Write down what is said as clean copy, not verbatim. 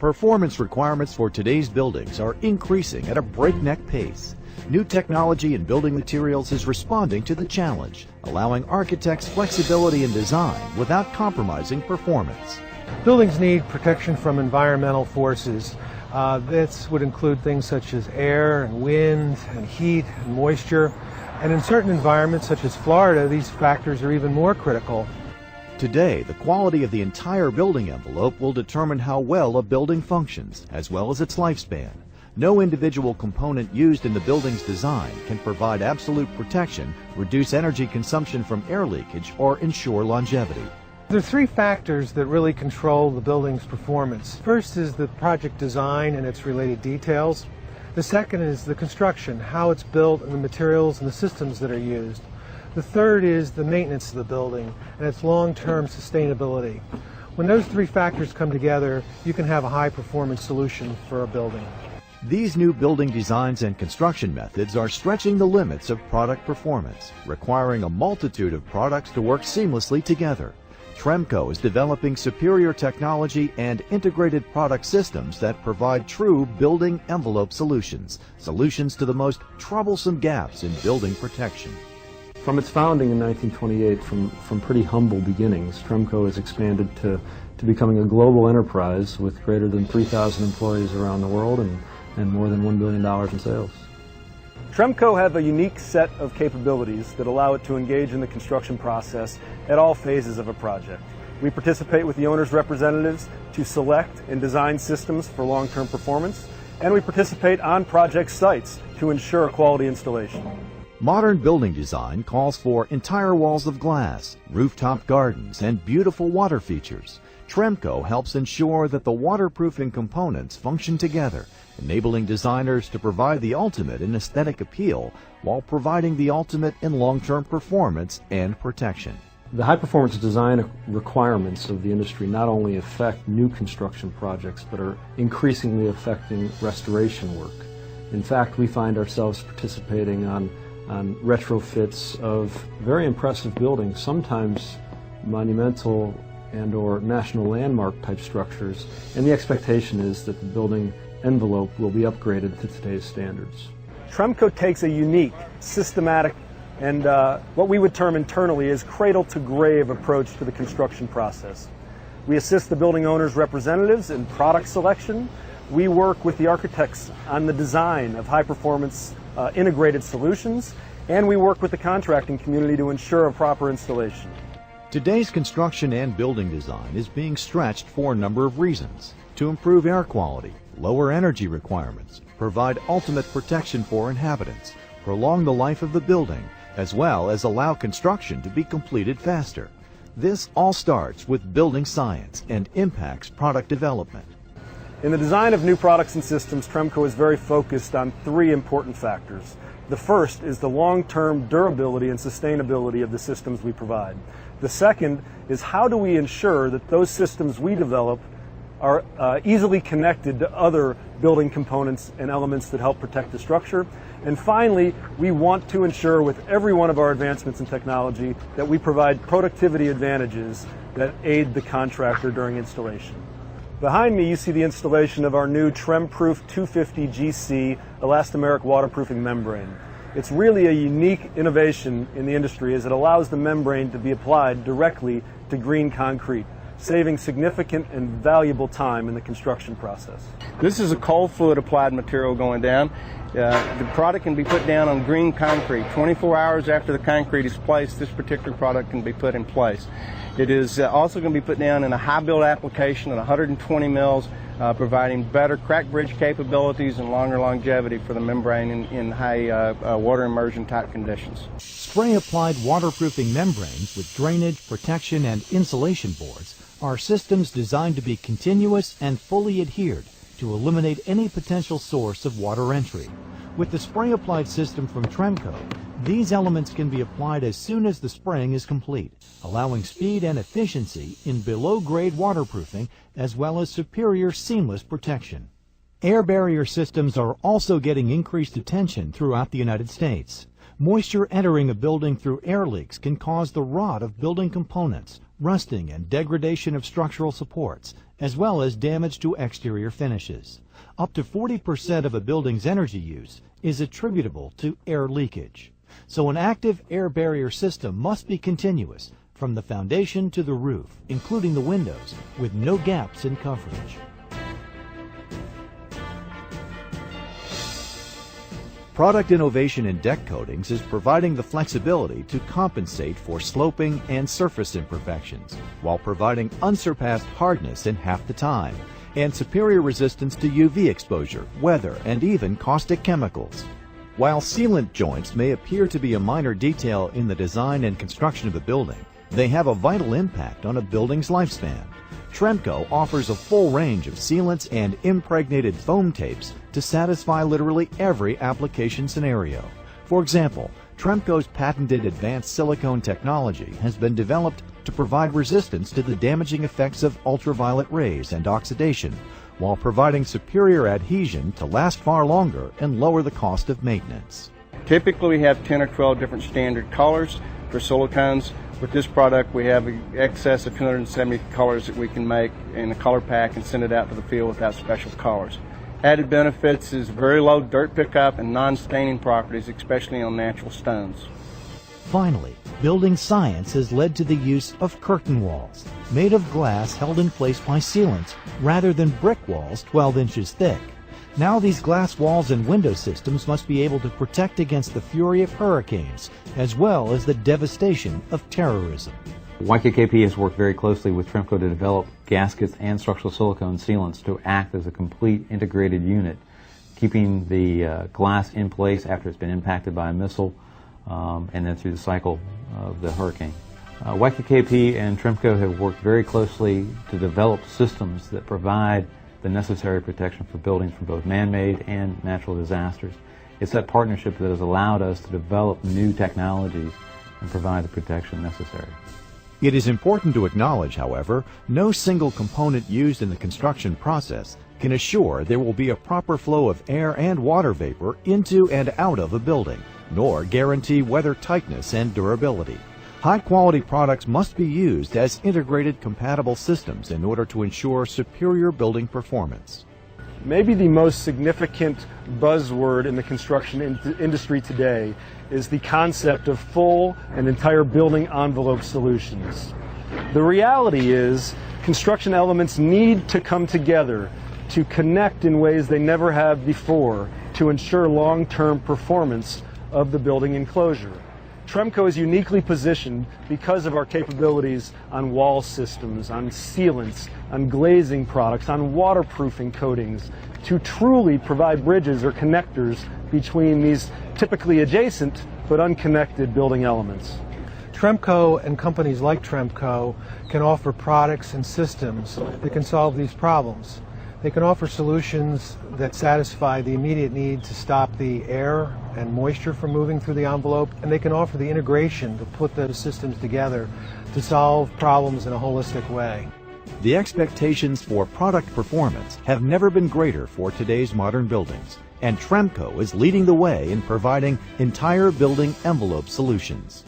Performance requirements for today's buildings are increasing at a breakneck pace. New technology in building materials is responding to the challenge, allowing architects flexibility in design without compromising performance. Buildings need protection from environmental forces. This would include things such as air and wind and heat and moisture. And in certain environments such as Florida, these factors are even more critical. Today, the quality of the entire building envelope will determine how well a building functions, as well as its lifespan. No individual component used in the building's design can provide absolute protection, reduce energy consumption from air leakage, or ensure longevity. There are three factors that really control the building's performance. First is the project design and its related details. The second is the construction, how it's built, and the materials and the systems that are used. The third is the maintenance of the building and its long-term sustainability. When those three factors come together, you can have a high-performance solution for a building. These new building designs and construction methods are stretching the limits of product performance, requiring a multitude of products to work seamlessly together. Tremco is developing superior technology and integrated product systems that provide true building envelope solutions to the most troublesome gaps in building protection. From its founding in 1928, from pretty humble beginnings, Tremco has expanded to becoming a global enterprise with greater than 3,000 employees around the world and more than $1 billion in sales. Tremco have a unique set of capabilities that allow it to engage in the construction process at all phases of a project. We participate with the owner's representatives to select and design systems for long-term performance, and we participate on project sites to ensure quality installation. Modern building design calls for entire walls of glass, rooftop gardens, and beautiful water features. Tremco helps ensure that the waterproofing components function together, enabling designers to provide the ultimate in aesthetic appeal while providing the ultimate in long-term performance and protection. The high-performance design requirements of the industry not only affect new construction projects, but are increasingly affecting restoration work. In fact, we find ourselves participating on retrofits of very impressive buildings, sometimes monumental and/or national landmark type structures, and the expectation is that the building envelope will be upgraded to today's standards. Tremco takes a unique, systematic, and what we would term internally as cradle-to-grave approach to the construction process. We assist the building owner's representatives in product selection. We work with the architects on the design of high-performance integrated solutions, and we work with the contracting community to ensure a proper installation. Today's construction and building design is being stretched for a number of reasons: to improve air quality, lower energy requirements, provide ultimate protection for inhabitants, prolong the life of the building, as well as allow construction to be completed faster. This all starts with building science and impacts product development. In the design of new products and systems, Tremco is very focused on three important factors. The first is the long-term durability and sustainability of the systems we provide. The second is how do we ensure that those systems we develop are easily connected to other building components and elements that help protect the structure. And finally, we want to ensure with every one of our advancements in technology that we provide productivity advantages that aid the contractor during installation. Behind me you see the installation of our new TremProof 250 GC elastomeric waterproofing membrane. It's really a unique innovation in the industry as it allows the membrane to be applied directly to green concrete, saving significant and valuable time in the construction process. This is a cold fluid applied material going down. The product can be put down on green concrete. 24 hours after the concrete is placed, this particular product can be put in place. It is also going to be put down in a high build application at 120 mils, providing better crack bridge capabilities and longer longevity for the membrane in high water immersion type conditions. Spray applied waterproofing membranes with drainage, protection, and insulation boards are systems designed to be continuous and fully adhered to eliminate any potential source of water entry. With the spray applied system from Tremco, these elements can be applied as soon as the spraying is complete, allowing speed and efficiency in below-grade waterproofing as well as superior seamless protection. Air barrier systems are also getting increased attention throughout the United States. Moisture entering a building through air leaks can cause the rot of building components, rusting and degradation of structural supports, as well as damage to exterior finishes. Up to 40% of a building's energy use is attributable to air leakage. So an active air barrier system must be continuous from the foundation to the roof, including the windows, with no gaps in coverage. Product innovation in deck coatings is providing the flexibility to compensate for sloping and surface imperfections, while providing unsurpassed hardness in half the time, and superior resistance to UV exposure, weather, and even caustic chemicals. While sealant joints may appear to be a minor detail in the design and construction of a building, they have a vital impact on a building's lifespan. Tremco offers a full range of sealants and impregnated foam tapes to satisfy literally every application scenario. For example, Tremco's patented advanced silicone technology has been developed to provide resistance to the damaging effects of ultraviolet rays and oxidation, while providing superior adhesion to last far longer and lower the cost of maintenance. Typically we have 10 or 12 different standard colors for silicones. With this product we have an excess of 270 colors that we can make in a color pack and send it out to the field without special colors. Added benefits is very low dirt pickup and non-staining properties, especially on natural stones. Finally, building science has led to the use of curtain walls, made of glass held in place by sealants, rather than brick walls 12 inches thick. Now these glass walls and window systems must be able to protect against the fury of hurricanes, as well as the devastation of terrorism. YKKP has worked very closely with Tremco to develop gaskets and structural silicone sealants to act as a complete integrated unit, keeping the glass in place after it's been impacted by a missile and then through the cycle of the hurricane. YKKP and Tremco have worked very closely to develop systems that provide the necessary protection for buildings from both man-made and natural disasters. It's that partnership that has allowed us to develop new technologies and provide the protection necessary. It is important to acknowledge, however, no single component used in the construction process can assure there will be a proper flow of air and water vapor into and out of a building, nor guarantee weather tightness and durability. High-quality products must be used as integrated compatible systems in order to ensure superior building performance. Maybe the most significant buzzword in the construction industry today is the concept of full and entire building envelope solutions. The reality is construction elements need to come together to connect in ways they never have before to ensure long-term performance of the building enclosure. Tremco is uniquely positioned because of our capabilities on wall systems, on sealants, on glazing products, on waterproofing coatings, to truly provide bridges or connectors between these typically adjacent but unconnected building elements. Tremco and companies like Tremco can offer products and systems that can solve these problems. They can offer solutions that satisfy the immediate need to stop the air and moisture from moving through the envelope, and they can offer the integration to put those systems together to solve problems in a holistic way. The expectations for product performance have never been greater for today's modern buildings, and Tremco is leading the way in providing entire building envelope solutions.